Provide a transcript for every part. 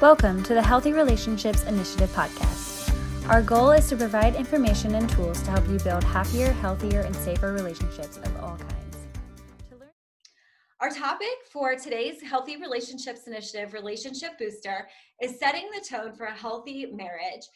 Welcome to the Healthy Relationships Initiative podcast. Our goal is to provide information and tools to help you build happier, healthier, and safer relationships of all kinds. Our topic for today's Healthy Relationships Initiative Relationship Booster is setting the tone for a healthy marriage,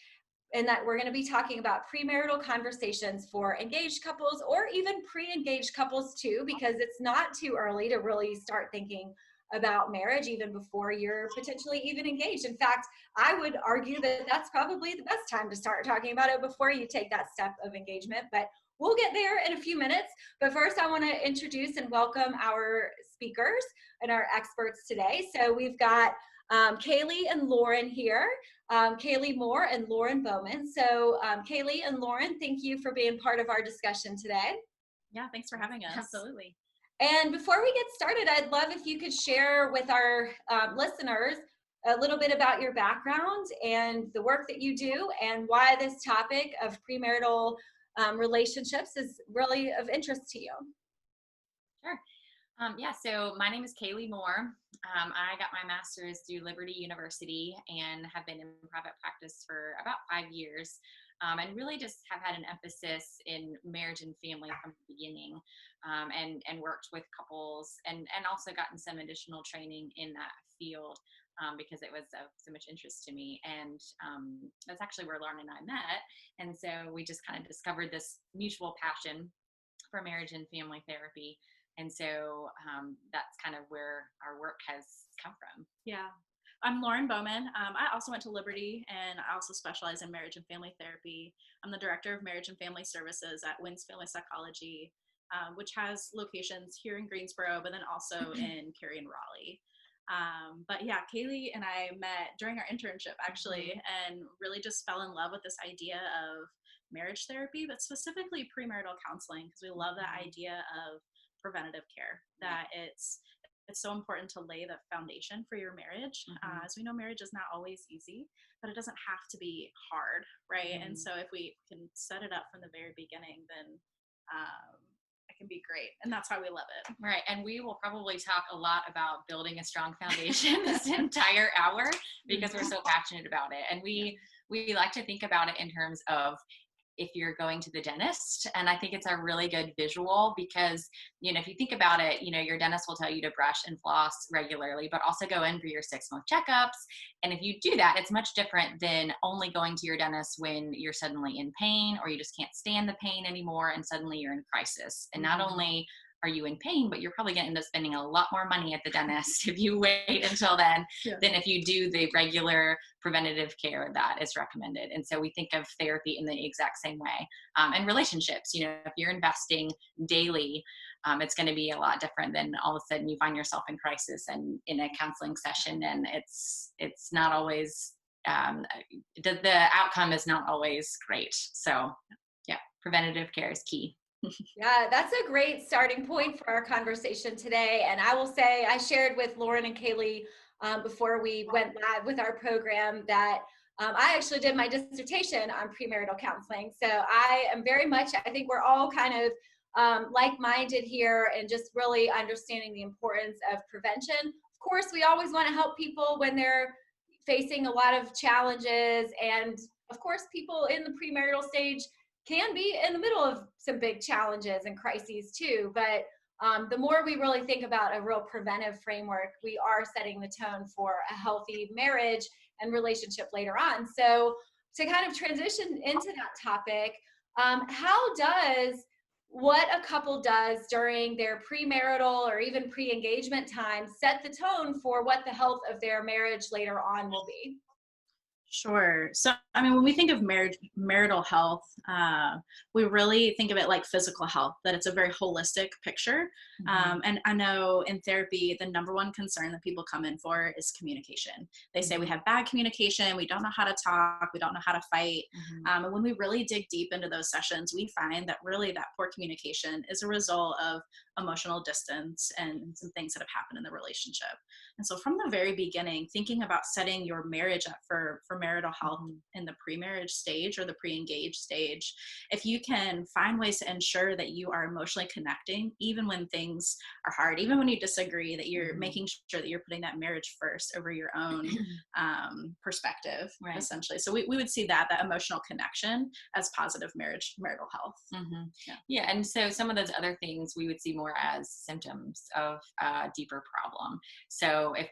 and that we're going to be talking about premarital conversations for engaged couples or even pre-engaged couples too, because it's not too early to really start thinking about marriage even before you're potentially even engaged. In fact, I would argue that that's probably the best time to start talking about it before you take that step of engagement, but we'll get there in a few minutes. But first, I want to introduce and welcome our speakers and our experts today. So we've got Kaylee and Lauren here, Kaylee Moore and Lauren Bowman. So Kaylee and Lauren, thank you for being part of our discussion today. Yeah, thanks for having us. Absolutely. And before we get started, I'd love if you could share with our listeners a little bit about your background and the work that you do and why this topic of premarital relationships is really of interest to you. Sure. So my name is Kaylee Moore. I got my master's through Liberty University and have been in private practice for about 5 years, and really just have had an emphasis in marriage and family from the beginning, and worked with couples and also gotten some additional training in that field because it was of so much interest to me. And that's actually where Lauren and I met. And so we just kind of discovered this mutual passion for marriage and family therapy. And so that's kind of where our work has come from. Yeah. I'm Lauren Bowman. I also went to Liberty, and I also specialize in marriage and family therapy. I'm the director of marriage and family services at Wins Family Psychology, which has locations here in Greensboro, but then also in Cary and Raleigh. But yeah, Kaylee and I met during our internship actually, and really just fell in love with this idea of marriage therapy, but specifically premarital counseling, because we love that idea of preventative care, that it's so important to lay the foundation for your marriage. As we know, marriage is not always easy, but it doesn't have to be hard, right? And so if we can set it up from the very beginning, then it can be great. And that's why we love it. Right. And we will probably talk a lot about building a strong foundation this entire hour because we're so passionate about it. And we like to think about it in terms of if you're going to the dentist. And I think it's a really good visual because, if you think about it, your dentist will tell you to brush and floss regularly, but also go in for your 6-month checkups. And if you do that, it's much different than only going to your dentist when you're suddenly in pain or you just can't stand the pain anymore and suddenly you're in crisis. And not only are you in pain, but you're probably going to end up spending a lot more money at the dentist if you wait until then than if you do the regular preventative care that is recommended. And so we think of therapy in the exact same way. And relationships, if you're investing daily, it's going to be a lot different than all of a sudden you find yourself in crisis and in a counseling session, and it's not always the outcome is not always great. So yeah, preventative care is key. Yeah, that's a great starting point for our conversation today. And I will say, I shared with Lauren and Kaylee before we went live with our program that I actually did my dissertation on premarital counseling. So I am very much, I think we're all kind of like-minded here and just really understanding the importance of prevention. Of course, we always want to help people when they're facing a lot of challenges. And of course, people in the premarital stage can be in the middle of some big challenges and crises too. But the more we really think about a real preventive framework, we are setting the tone for a healthy marriage and relationship later on. So to kind of transition into that topic, how does what a couple does during their premarital or even pre-engagement time set the tone for what the health of their marriage later on will be? Sure. So, when we think of marital health, we really think of it like physical health, that it's a very holistic picture. And I know in therapy, the number one concern that people come in for is communication. They say we have bad communication, we don't know how to talk, we don't know how to fight. And when we really dig deep into those sessions, we find that really that poor communication is a result of emotional distance and some things that have happened in the relationship. And so from the very beginning, thinking about setting your marriage up for marital health in the pre-marriage stage or the pre-engaged stage, if you can find ways to ensure that you are emotionally connecting, even when things are hard, even when you disagree, that you're making sure that you're putting that marriage first over your own perspective, essentially. So we would see that emotional connection as positive marital health. Yeah. And so some of those other things we would see more as symptoms of a deeper problem. So if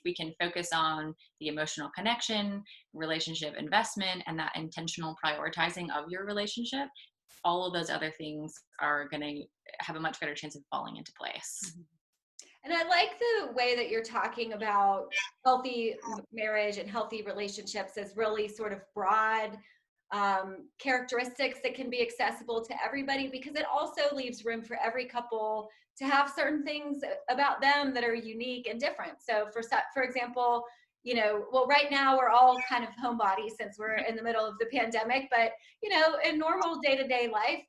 we can focus on the emotional connection, relationship investment, and that intentional prioritizing of your relationship, all of those other things are going to have a much better chance of falling into place. And I like the way that you're talking about healthy marriage and healthy relationships as really sort of broad characteristics that can be accessible to everybody, because it also leaves room for every couple to have certain things about them that are unique and different. So for example, well, right now we're all kind of homebodies since we're in the middle of the pandemic, but in normal day-to-day life,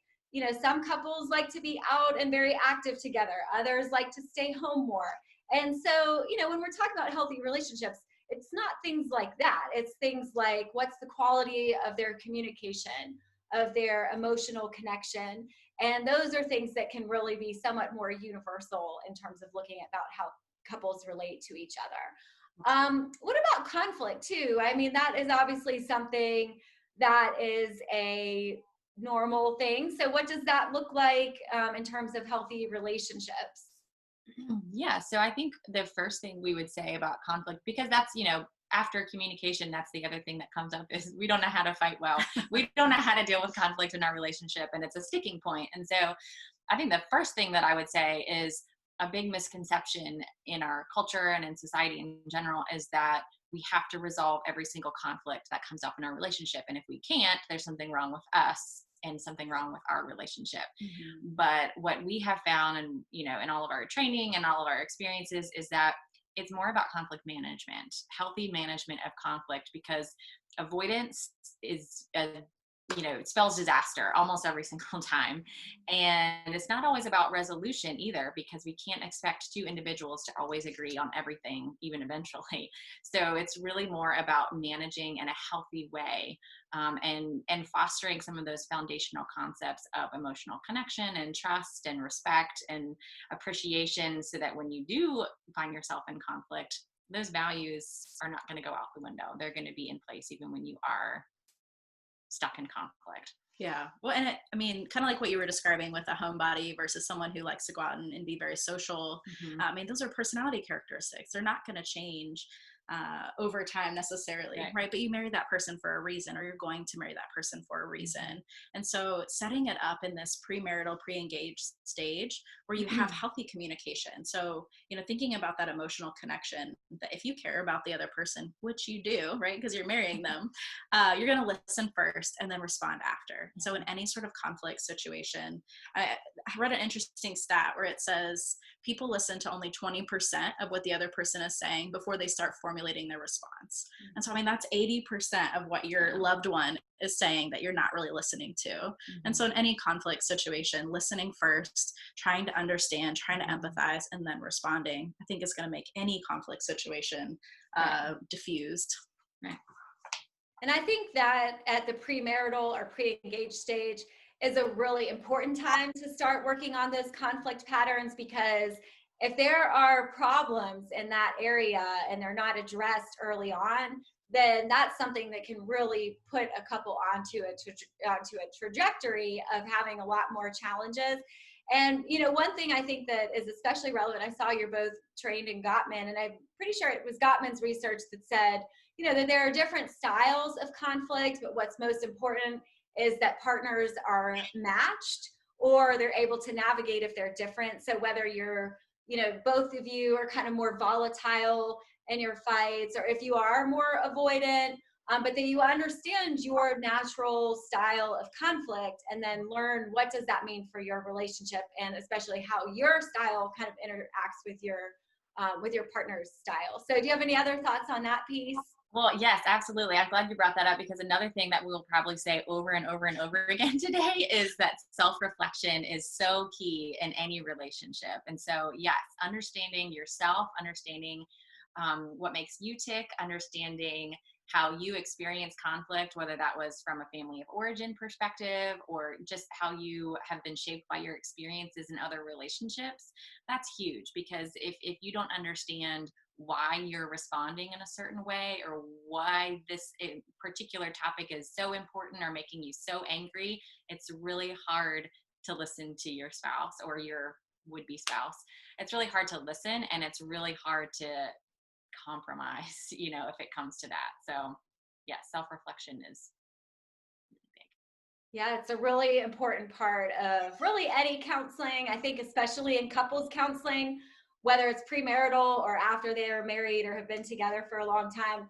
some couples like to be out and very active together. Others like to stay home more. And so, when we're talking about healthy relationships, it's not things like that. It's things like, what's the quality of their communication, of their emotional connection. And those are things that can really be somewhat more universal in terms of looking at about how couples relate to each other. What about conflict too? I mean, that is obviously something that is a normal thing. So what does that look like in terms of healthy relationships? Yeah. So I think the first thing we would say about conflict, because that's, after communication, that's the other thing that comes up, is we don't know how to fight well. We don't know how to deal with conflict in our relationship, and it's a sticking point. And so I think the first thing that I would say is a big misconception in our culture and in society in general is that we have to resolve every single conflict that comes up in our relationship. And if we can't, there's something wrong with us and something wrong with our relationship. But what we have found, and in all of our training and all of our experiences, is that it's more about conflict management, healthy management of conflict, because avoidance is it spells disaster almost every single time. And it's not always about resolution either, because we can't expect two individuals to always agree on everything, even eventually. So it's really more about managing in a healthy way, and fostering some of those foundational concepts of emotional connection and trust and respect and appreciation, so that when you do find yourself in conflict, those values are not going to go out the window. They're going to be in place even when you are stuck in conflict. Yeah. Well, and kind of like what you were describing with a homebody versus someone who likes to go out and be very social. Those are personality characteristics. They're not going to change over time necessarily, right? But you marry that person for a reason, or you're going to marry that person for a reason. And so setting it up in this premarital, pre-engaged stage where you have healthy communication. So, thinking about that emotional connection, that if you care about the other person, which you do, right? Because you're marrying them, you're going to listen first and then respond after. So in any sort of conflict situation, I read an interesting stat where it says people listen to only 20% of what the other person is saying before they start formulating their response. And so, that's 80% of what your loved one is saying that you're not really listening to. And so in any conflict situation, listening first, trying to understand, trying to empathize, and then responding, I think is going to make any conflict situation diffused. Right. And I think that at the premarital or pre-engaged stage is a really important time to start working on those conflict patterns, because if there are problems in that area and they're not addressed early on, then that's something that can really put a couple onto a trajectory of having a lot more challenges. And, one thing I think that is especially relevant, I saw you're both trained in Gottman, and I'm pretty sure it was Gottman's research that said, that there are different styles of conflict, but what's most important is that partners are matched, or they're able to navigate if they're different. So whether you're, both of you are kind of more volatile in your fights, or if you are more avoidant, but then you understand your natural style of conflict, and then learn what does that mean for your relationship, and especially how your style kind of interacts with your partner's style. So do you have any other thoughts on that piece? Well, yes, absolutely. I'm glad you brought that up, because another thing that we'll probably say over and over and over again today is that self-reflection is so key in any relationship. And so, yes, understanding yourself, understanding what makes you tick, understanding how you experience conflict, whether that was from a family of origin perspective or just how you have been shaped by your experiences in other relationships. That's huge, because if you don't understand why you're responding in a certain way, or why this particular topic is so important or making you so angry, it's really hard to listen to your spouse or your would-be spouse. It's really hard to listen, and it's really hard to compromise, if it comes to that. So yeah, self-reflection is really big. Yeah, it's a really important part of really any counseling. I think especially in couples counseling, whether it's premarital or after they're married or have been together for a long time,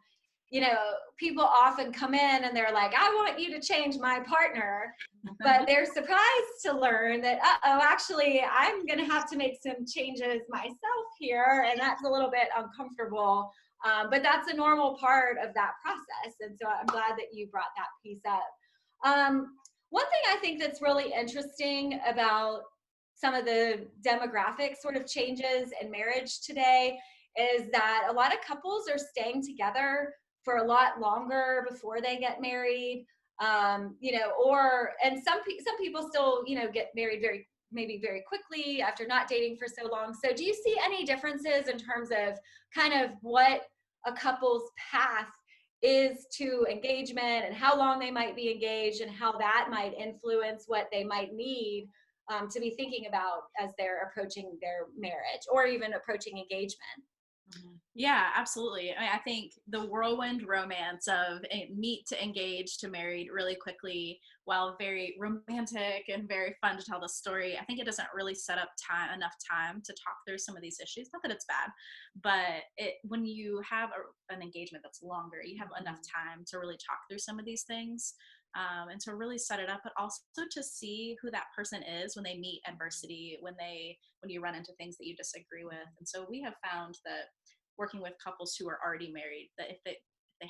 people often come in and they're like, I want you to change my partner. But they're surprised to learn that, actually, I'm going to have to make some changes myself here. And that's a little bit uncomfortable. But that's a normal part of that process. And so I'm glad that you brought that piece up. One thing I think that's really interesting about some of the demographic sort of changes in marriage today is that a lot of couples are staying together for a lot longer before they get married, and some people still, get married very quickly after not dating for so long. So do you see any differences in terms of kind of what a couple's path is to engagement and how long they might be engaged and how that might influence what they might need to be thinking about as they're approaching their marriage or even approaching engagement? Yeah, absolutely. I think the whirlwind romance of meet to engage to married really quickly, while very romantic and very fun to tell the story, I think it doesn't really set up enough time to talk through some of these issues. Not that it's bad, but when you have an engagement that's longer, you have enough time to really talk through some of these things. And to really set it up, but also to see who that person is when they meet adversity, when you run into things that you disagree with. And so we have found that working with couples who are already married, that if they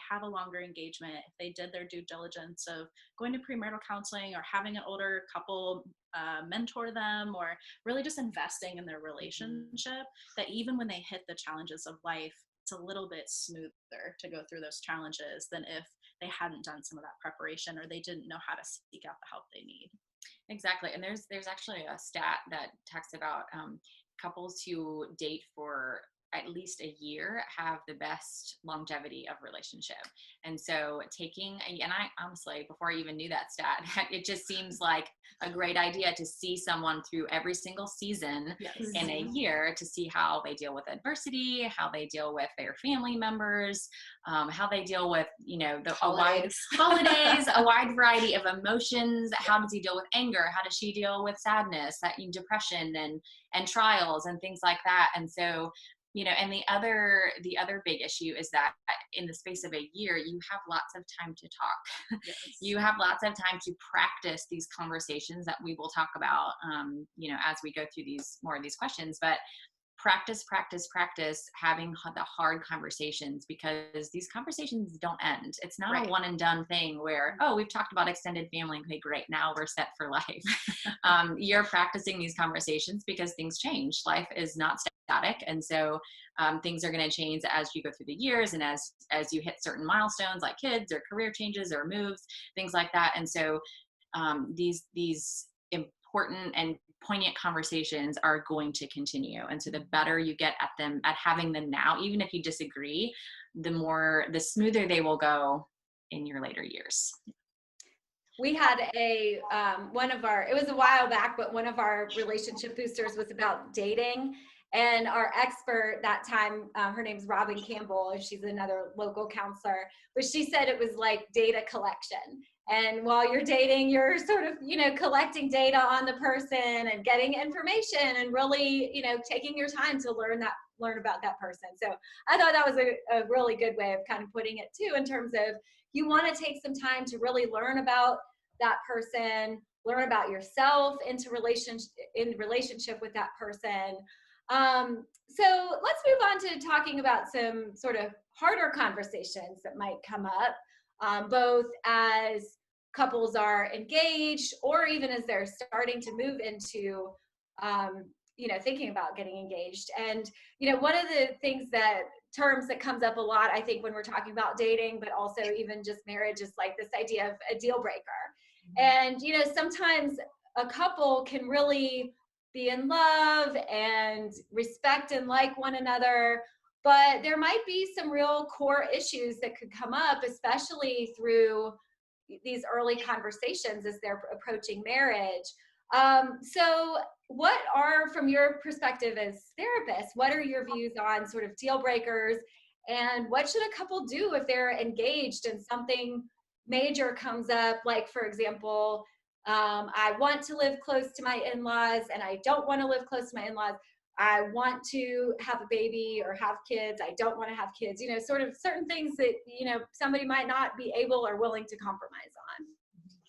have a longer engagement, if they did their due diligence of going to premarital counseling or having an older couple mentor them, or really just investing in their relationship, that even when they hit the challenges of life, it's a little bit smoother to go through those challenges than if they hadn't done some of that preparation or they didn't know how to seek out the help they need. Exactly. And there's actually a stat that talks about couples who date for at least a year have the best longevity of relationship. And so and I honestly, before I even knew that stat, it just seems like a great idea to see someone through every single season in a year, to see how they deal with adversity, how they deal with their family members, how they deal with, holidays, a wide variety of emotions. How does he deal with anger? How does she deal with sadness, depression and trials and things like that? And so, and the other big issue is that in the space of a year, you have lots of time to talk. Yes. You have lots of time to practice these conversations that we will talk about, as we go through more of these questions. But practice having the hard conversations, because these conversations don't end. It's not a one and done thing where, we've talked about extended family. Okay, great. Now we're set for life. You're practicing these conversations because things change. Life is not static. And so things are going to change as you go through the years and as you hit certain milestones like kids or career changes or moves, things like that. And so these important and poignant conversations are going to continue. And so the better you get at them, at having them now, even if you disagree, the smoother they will go in your later years. We had it was a while back, but one of our relationship boosters was about dating. And our expert that time, her name's Robin Campbell, and she's another local counselor, but she said it was like data collection. And while you're dating, you're sort of, collecting data on the person and getting information and really, taking your time to learn about that person. So I thought that was a really good way of kind of putting it too, in terms of you want to take some time to really learn about that person, learn about yourself in relationship with that person. So let's move on to talking about some sort of harder conversations that might come up, both as couples are engaged or even as they're starting to move into thinking about getting engaged. And, one of the terms that comes up a lot, I think, when we're talking about dating, but also even just marriage, is like this idea of a deal breaker. And, sometimes a couple can really be in love and respect and like one another, but there might be some real core issues that could come up, especially through these early conversations as they're approaching marriage. So what are, from your perspective as therapists, what are your views on sort of deal breakers, and what should a couple do if they're engaged and something major comes up? Like, for example, I want to live close to my in-laws and I don't want to live close to my in-laws. I want to have a baby or have kids. I don't want to have kids, sort of certain things that, somebody might not be able or willing to compromise on.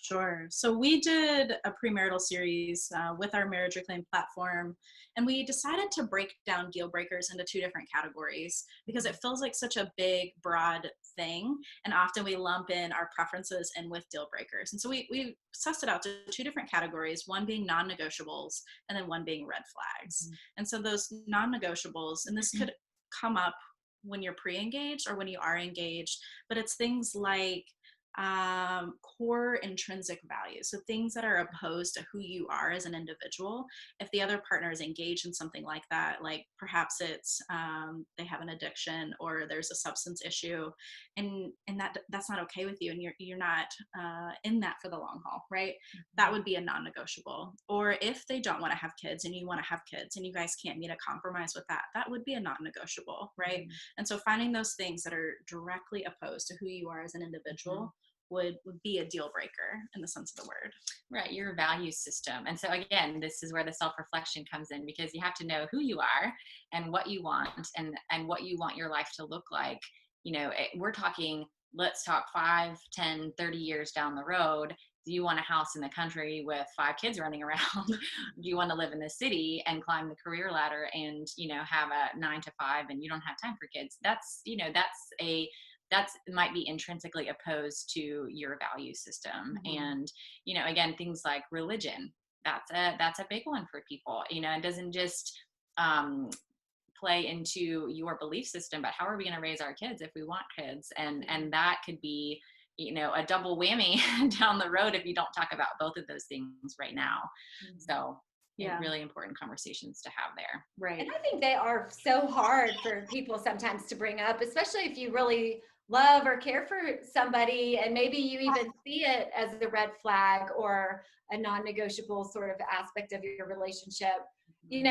Sure. So we did a premarital series with our Marriage Reclaim platform, and we decided to break down deal breakers into 2 different categories because it feels like such a big, broad thing, and often we lump in our preferences in with deal breakers. And so we sussed it out to 2 different categories, one being non-negotiables and then one being red flags. And so those non-negotiables, and this could come up when you're pre-engaged or when you are engaged, but it's things like core intrinsic values. So things that are opposed to who you are as an individual. If the other partner is engaged in something like that, like perhaps it's they have an addiction or there's a substance issue, and that's not okay with you, and you're not in that for the long haul, right? That would be a non-negotiable. Or if they don't want to have kids and you want to have kids and you guys can't meet a compromise with that, that would be a non-negotiable, right? And so finding those things that are directly opposed to who you are as an individual would be a deal breaker in the sense of the word. Right, your value system. And so again, this is where the self-reflection comes in, because you have to know who you are and what you want and what you want your life to look like. We're talking, let's talk 5, 10, 30 years down the road. Do you want a house in the country with 5 kids running around? Do you want to live in the city and climb the career ladder and, have a 9 to 5 and you don't have time for kids? That might be intrinsically opposed to your value system. And, again, things like religion, that's a big one for people. It doesn't just play into your belief system, but how are we going to raise our kids if we want kids? And that could be, a double whammy down the road if you don't talk about both of those things right now. So really important conversations to have there. Right. And I think they are so hard for people sometimes to bring up, especially if you really love or care for somebody and maybe you even see it as a red flag or a non-negotiable sort of aspect of your relationship. And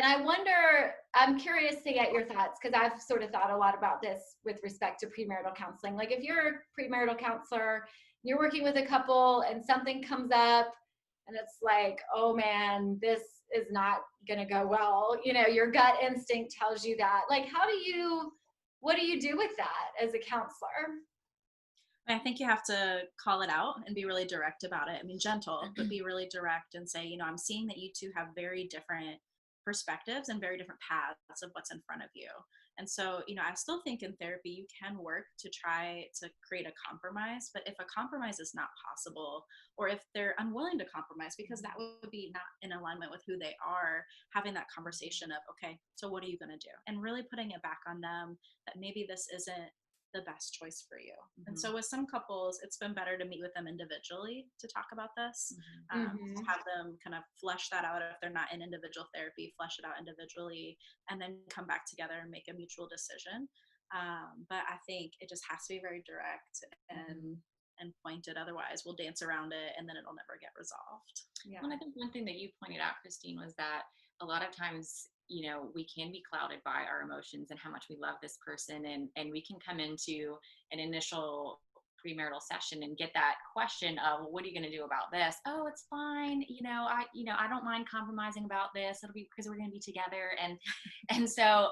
I wonder, I'm curious to get your thoughts, because I've sort of thought a lot about this with respect to premarital counseling. Like, if you're a premarital counselor, you're working with a couple and something comes up and it's like, oh man, this is not going to go well. Your gut instinct tells you that. Like, what do you do with that as a counselor? I think you have to call it out and be really direct about it. I mean, gentle, but be really direct and say, I'm seeing that you two have very different perspectives and very different paths of what's in front of you. And so, I still think in therapy, you can work to try to create a compromise, but if a compromise is not possible, or if they're unwilling to compromise because that would be not in alignment with who they are, having that conversation of, okay, so what are you going to do? And really putting it back on them that maybe this isn't the best choice for you. And so with some couples, it's been better to meet with them individually to talk about this, have them kind of flesh that out. If they're not in individual therapy, flesh it out individually, and then come back together and make a mutual decision. But I think it just has to be very direct and pointed. Otherwise we'll dance around it and then it'll never get resolved. Yeah. Well, I think one thing that you pointed out, Christine, was that a lot of times, we can be clouded by our emotions and how much we love this person. And we can come into an initial premarital session and get that question of, well, what are you going to do about this? Oh, it's fine. I don't mind compromising about this. It'll be because we're going to be together. And so,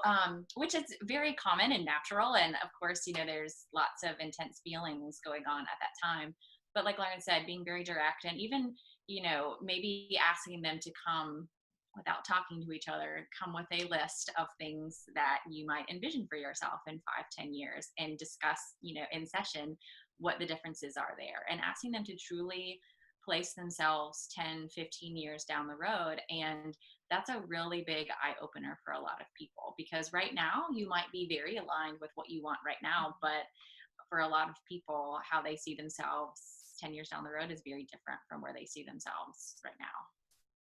which is very common and natural. And of course, there's lots of intense feelings going on at that time. But like Lauren said, being very direct and even, maybe asking them to come without talking to each other, come with a list of things that you might envision for yourself in 5-10 years and discuss, in session what the differences are there, and asking them to truly place themselves 10-15 years down the road. And that's a really big eye opener for a lot of people, because right now you might be very aligned with what you want right now, but for a lot of people, how they see themselves 10 years down the road is very different from where they see themselves right now.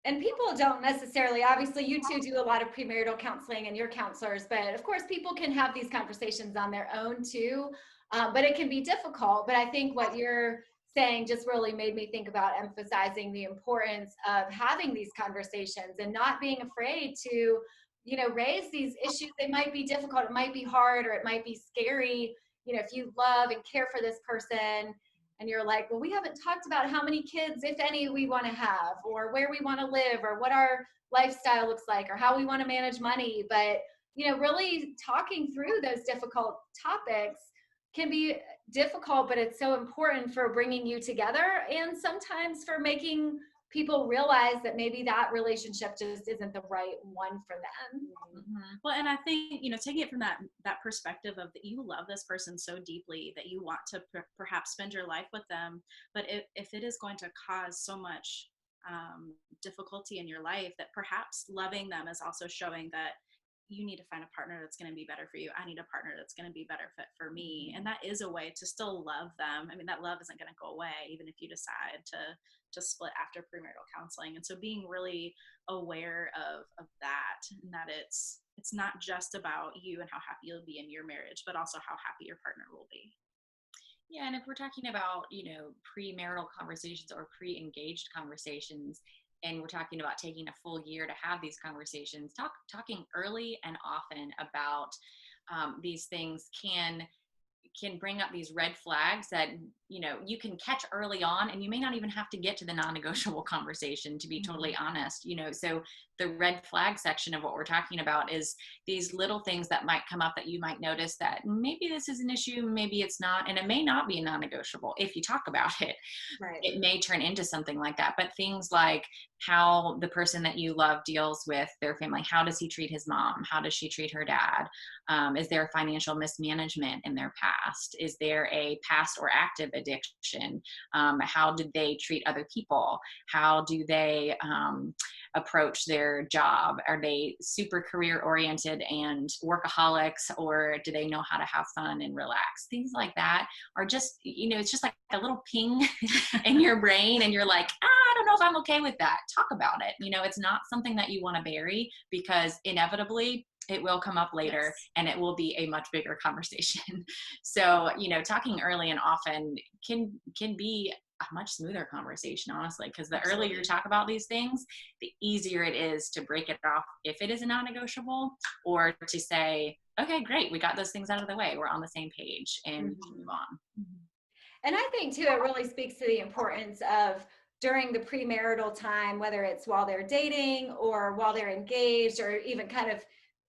And people don't necessarily, obviously you two do a lot of premarital counseling and you're counselors, but of course people can have these conversations on their own too. But it can be difficult. But I think what you're saying just really made me think about emphasizing the importance of having these conversations and not being afraid to, you know, raise these issues. They might be difficult, it might be hard, or it might be scary. You know, if you love and care for this person and you're like, well, we haven't talked about how many kids, if any, we want to have, or where we want to live, or what our lifestyle looks like, or how we want to manage money. But, you know, really talking through those difficult topics can be difficult, but it's so important for bringing you together, and sometimes for making people realize that maybe that relationship just isn't the right one for them. Mm-hmm. Well, and I think, you know, taking it from that perspective of that you love this person so deeply that you want to perhaps spend your life with them, but if it is going to cause so much difficulty in your life, that perhaps loving them is also showing that you need to find a partner that's going to be better for you. I need a partner that's going to be better fit for me. And that is a way to still love them. I mean, that love isn't going to go away, even if you decide to split after premarital counseling. And so being really aware of that, and that it's not just about you and how happy you'll be in your marriage, but also how happy your partner will be. Yeah, and if we're talking about, you know, premarital conversations or pre-engaged conversations, and we're talking about taking a full year to have these conversations, talking early and often about these things can bring up these red flags that, you know, you can catch early on, and you may not even have to get to the non-negotiable conversation, to be totally honest, you know. So the red flag section of what we're talking about is these little things that might come up that you might notice that maybe this is an issue, maybe it's not, and it may not be non-negotiable. If you talk about it, Right. It may turn into something like that. But things like how the person that you love deals with their family, how does he treat his mom? How does she treat her dad? Is there financial mismanagement in their past? Is there a past or active addiction? How did they treat other people? How do they approach their job? Are they super career oriented and workaholics, or do they know how to have fun and relax? Things like that are just, you know, it's just like a little ping in your brain, and you're like, I don't know if I'm okay with that. Talk about it. You know, it's not something that you want to bury, because inevitably it will come up later. Yes. And it will be a much bigger conversation. So, you know, talking early and often can be a much smoother conversation, honestly, because the earlier you talk about these things, the easier it is to break it off if it is a non-negotiable, or to say, okay, great, we got those things out of the way, we're on the same page, and we can move on. And I think too, it really speaks to the importance of during the premarital time, whether it's while they're dating or while they're engaged, or even kind of,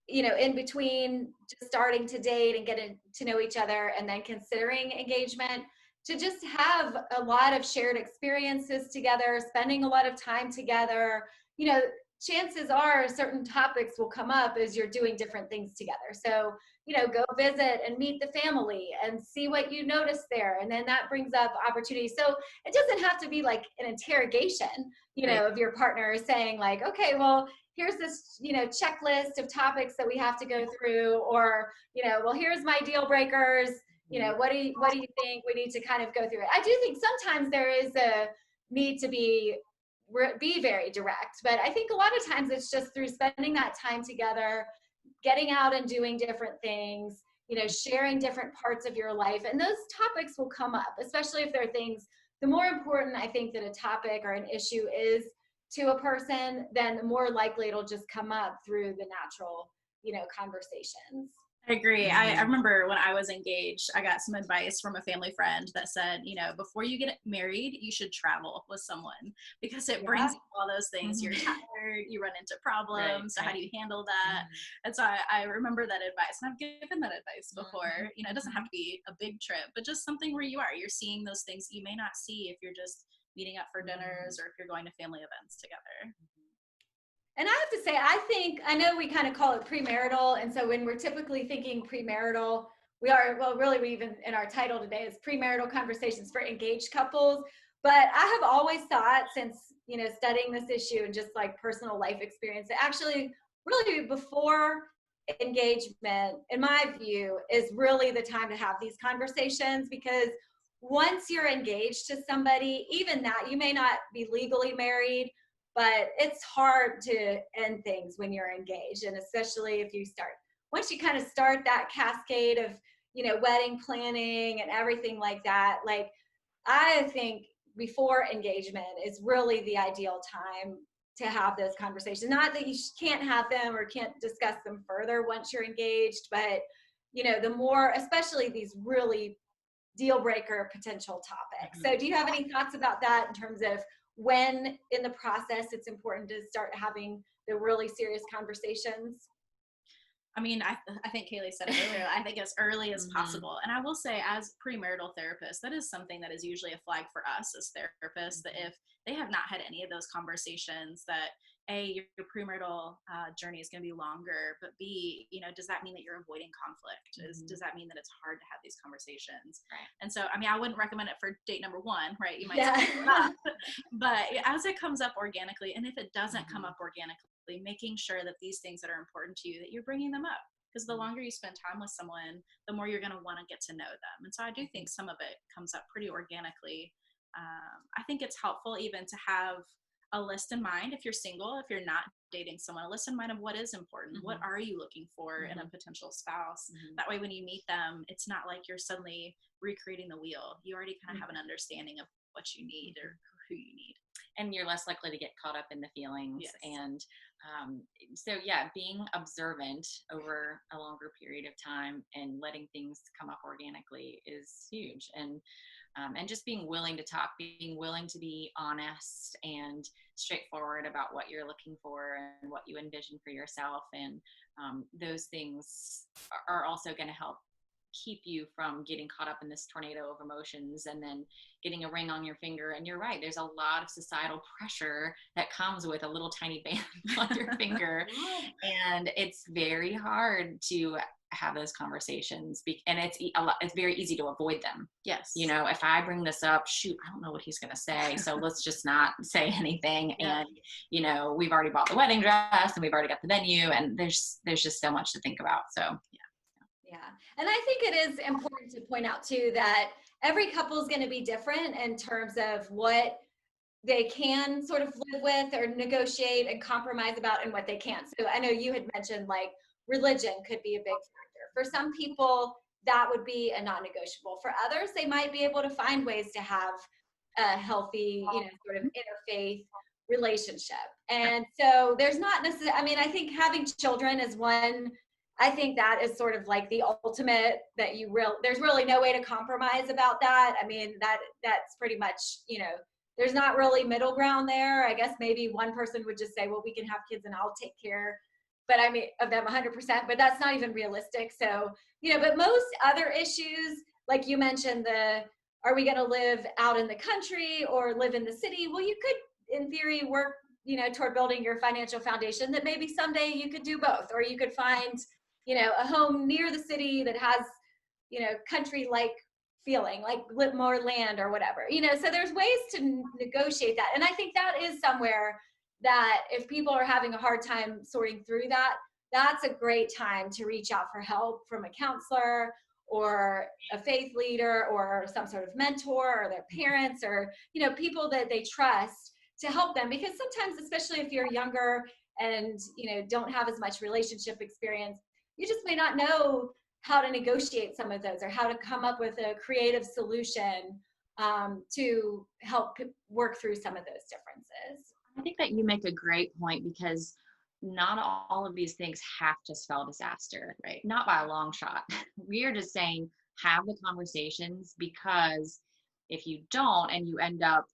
you know, in between just starting to date and getting to know each other and then considering engagement, to just have a lot of shared experiences together, spending a lot of time together. You know, chances are certain topics will come up as you're doing different things together. So, you know, go visit and meet the family and see what you notice there. And then that brings up opportunities. So it doesn't have to be like an interrogation, you know, of your partner saying like, okay, well, here's this, you know, checklist of topics that we have to go through, or, you know, well, here's my deal breakers. You know, what do you think? We need to kind of go through it. I do think sometimes there is a need to be very direct, but I think a lot of times it's just through spending that time together, getting out and doing different things, you know, sharing different parts of your life, and those topics will come up, especially if they're things. The more important I think that a topic or an issue is to a person, then the more likely it'll just come up through the natural, you know, conversations. I agree. I remember when I was engaged, I got some advice from a family friend that said, you know, before you get married, you should travel with someone, because it brings all those things. You're tired, you run into problems. So how do you handle that? And so I remember that advice, and I've given that advice before. You know, it doesn't have to be a big trip, but just something where you're seeing those things you may not see if you're just meeting up for dinners or if you're going to family events together. And I have to say, I know we kind of call it premarital. And so when we're typically thinking premarital, we even in our title today is premarital conversations for engaged couples. But I have always thought, since, studying this issue and just like personal life experience, that actually really before engagement, in my view, is really the time to have these conversations, because once you're engaged to somebody, even that, you may not be legally married, but it's hard to end things when you're engaged. And especially if once you kind of start that cascade of, wedding planning and everything like that, like, I think before engagement is really the ideal time to have those conversations. Not that you can't have them or can't discuss them further once you're engaged, but the more, especially these really deal breaker potential topics. So do you have any thoughts about that in terms of when in the process it's important to start having the really serious conversations? I mean, I think Kaylee said it earlier. I think as early as possible. And I will say, as premarital therapists, that is something that is usually a flag for us as therapists, that if they have not had any of those conversations, that A, your premarital journey is going to be longer, but B, does that mean that you're avoiding conflict? Does that mean that it's hard to have these conversations? Right. And so, I mean, I wouldn't recommend it for date number one, right? You might Yeah. say not. But as it comes up organically, and if it doesn't come up organically, making sure that these things that are important to you, that you're bringing them up, because the longer you spend time with someone, the more you're going to want to get to know them. And so I do think some of it comes up pretty organically. I think it's helpful even to have a list in mind if you're single, if you're not dating someone, a list in mind of what is important. What are you looking for in a potential spouse? That way when you meet them, it's not like you're suddenly recreating the wheel. You already kind of have an understanding of what you need or who you need. And you're less likely to get caught up in the feelings. Yes. And so, yeah, being observant over a longer period of time and letting things come up organically is huge. And just being willing to talk, being willing to be honest and straightforward about what you're looking for and what you envision for yourself. And those things are also going to help keep you from getting caught up in this tornado of emotions and then getting a ring on your finger. And you're right, there's a lot of societal pressure that comes with a little tiny band on your finger. And it's very hard to have those conversations, and it's very easy to avoid them. Yes. If I bring this up, shoot, I don't know what he's going to say, so let's just not say anything. Yeah. And we've already bought the wedding dress and we've already got the venue, and there's just so much to think about. So yeah. And I think it is important to point out too that every couple is going to be different in terms of what they can sort of live with or negotiate and compromise about, and what they can't. So I know you had mentioned like religion could be a big factor. For some people, that would be a non-negotiable. For others, they might be able to find ways to have a healthy, sort of interfaith relationship. And so there's not necessarily, I mean, I think having children is one. I think that is sort of like the ultimate, that there's really no way to compromise about that. I mean, that's pretty much, there's not really middle ground there. I guess maybe one person would just say, well, we can have kids and I'll take care, of them 100%, but that's not even realistic. So, but most other issues, like you mentioned, are we going to live out in the country or live in the city? Well, you could, in theory, work, toward building your financial foundation, that maybe someday you could do both, or you could find, a home near the city that has, country-like feeling, like more land or whatever, so there's ways to negotiate that. And I think that is somewhere that if people are having a hard time sorting through that, that's a great time to reach out for help from a counselor or a faith leader or some sort of mentor or their parents or, people that they trust to help them. Because sometimes, especially if you're younger and, don't have as much relationship experience, you just may not know how to negotiate some of those or how to come up with a creative solution to help work through some of those differences. I think that you make a great point, because not all of these things have to spell disaster, right? Not by a long shot. We are just saying, have the conversations, because if you don't and you end up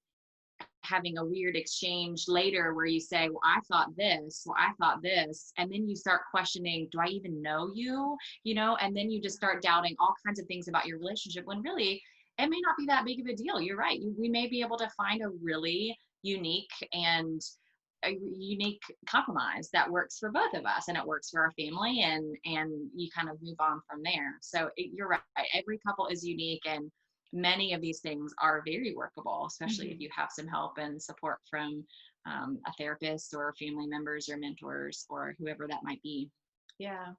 having a weird exchange later where you say, well, I thought this, and then you start questioning, do I even know you? And then you just start doubting all kinds of things about your relationship, when really it may not be that big of a deal. You're right. We may be able to find a really unique compromise that works for both of us, and it works for our family, and you kind of move on from there. So you're right. Every couple is unique, and many of these things are very workable, especially if you have some help and support from a therapist or family members or mentors or whoever that might be. Yeah.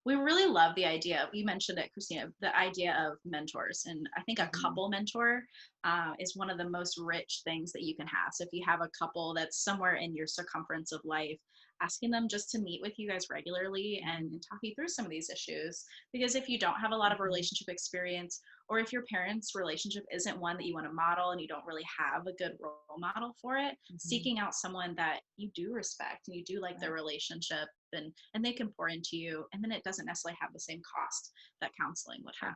We really love the idea of, you mentioned it, Christina, the idea of mentors. And I think a couple mentor is one of the most rich things that you can have. So if you have a couple that's somewhere in your circumference of life, asking them just to meet with you guys regularly and talk you through some of these issues. Because if you don't have a lot of relationship experience, or if your parents' relationship isn't one that you want to model and you don't really have a good role model for it, seeking out someone that you do respect and you do like their relationship, and they can pour into you, and then it doesn't necessarily have the same cost that counseling would have.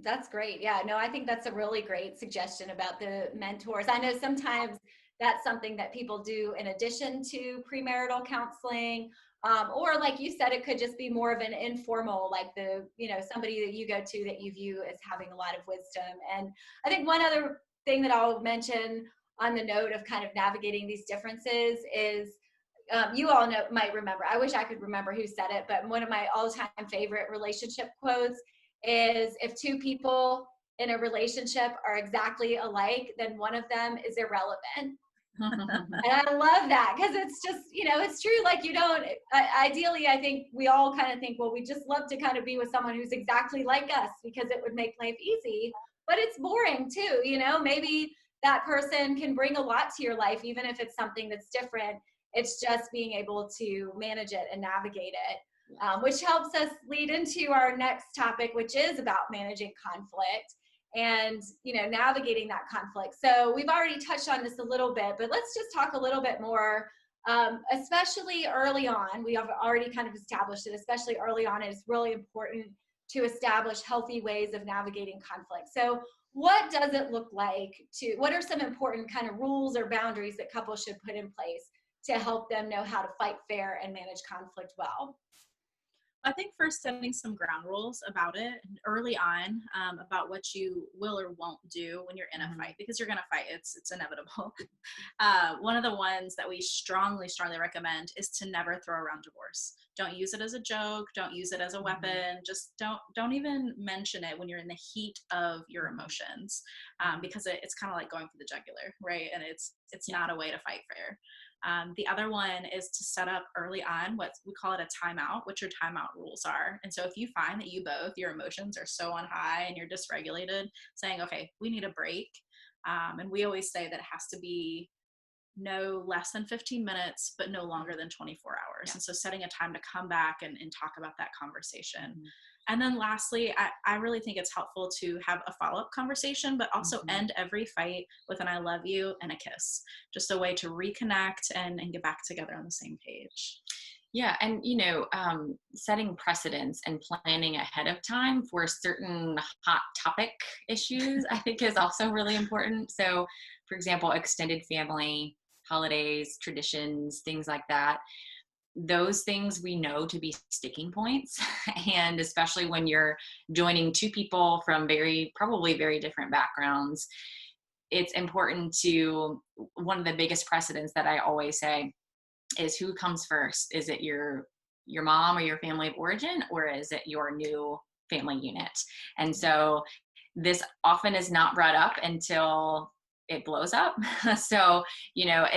That's great. Yeah, no, I think that's a really great suggestion about the mentors. I know sometimes that's something that people do in addition to premarital counseling. Or like you said, it could just be more of an informal, like somebody that you go to that you view as having a lot of wisdom. And I think one other thing that I'll mention on the note of kind of navigating these differences is, you all might remember, I wish I could remember who said it, but one of my all-time favorite relationship quotes is, if two people in a relationship are exactly alike, then one of them is irrelevant. And I love that, because it's just, it's true. Like, ideally, I think we all kind of think, well, we just love to kind of be with someone who's exactly like us because it would make life easy, but it's boring too. Maybe that person can bring a lot to your life, even if it's something that's different. It's just being able to manage it and navigate it, which helps us lead into our next topic, which is about managing conflict and navigating that conflict. So we've already touched on this a little bit, but let's just talk a little bit more, especially early on. We have already kind of established it, especially early on, it's really important to establish healthy ways of navigating conflict. So what does it look like what are some important kind of rules or boundaries that couples should put in place to help them know how to fight fair and manage conflict well? I think first setting some ground rules about it early on, about what you will or won't do when you're in a fight, because you're going to fight. It's inevitable. One of the ones that we strongly recommend is to never throw around divorce. Don't use it as a joke. Don't use it as a weapon. Just don't even mention it when you're in the heat of your emotions, because it's kind of like going for the jugular, right? And it's not a way to fight fair. The other one is to set up early on what we call it a timeout, what your timeout rules are. And so if you find that your emotions are so on high and you're dysregulated, saying, okay, we need a break. And we always say that it has to be no less than 15 minutes, but no longer than 24 hours. Yeah. And so setting a time to come back and talk about that conversation. And then lastly, I really think it's helpful to have a follow-up conversation, but also end every fight with an I love you and a kiss. Just a way to reconnect and get back together on the same page. Yeah. And, setting precedents and planning ahead of time for certain hot topic issues, I think is also really important. So, for example, extended family, holidays, traditions, things like that. Those things we know to be sticking points. And especially when you're joining two people from probably very different backgrounds, it's important one of the biggest precedents that I always say is, who comes first? Is it your mom or your family of origin, or is it your new family unit? And so this often is not brought up until it blows up. So,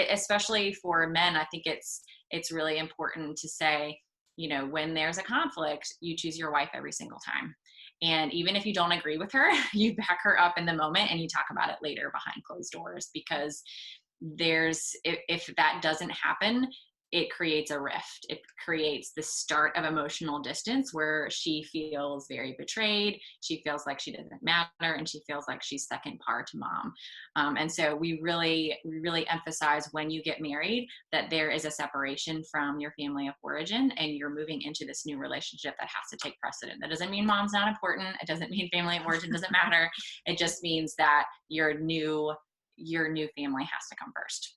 especially for men, I think it's really important to say, when there's a conflict, you choose your wife every single time. And even if you don't agree with her, you back her up in the moment and you talk about it later behind closed doors, because if that doesn't happen, it creates a rift. It creates the start of emotional distance where she feels very betrayed. She feels like she doesn't matter, and she feels like she's second par to mom. And so we really emphasize, when you get married, that there is a separation from your family of origin and you're moving into this new relationship that has to take precedent. That doesn't mean mom's not important. It doesn't mean family of origin doesn't matter. It just means that your new family has to come first.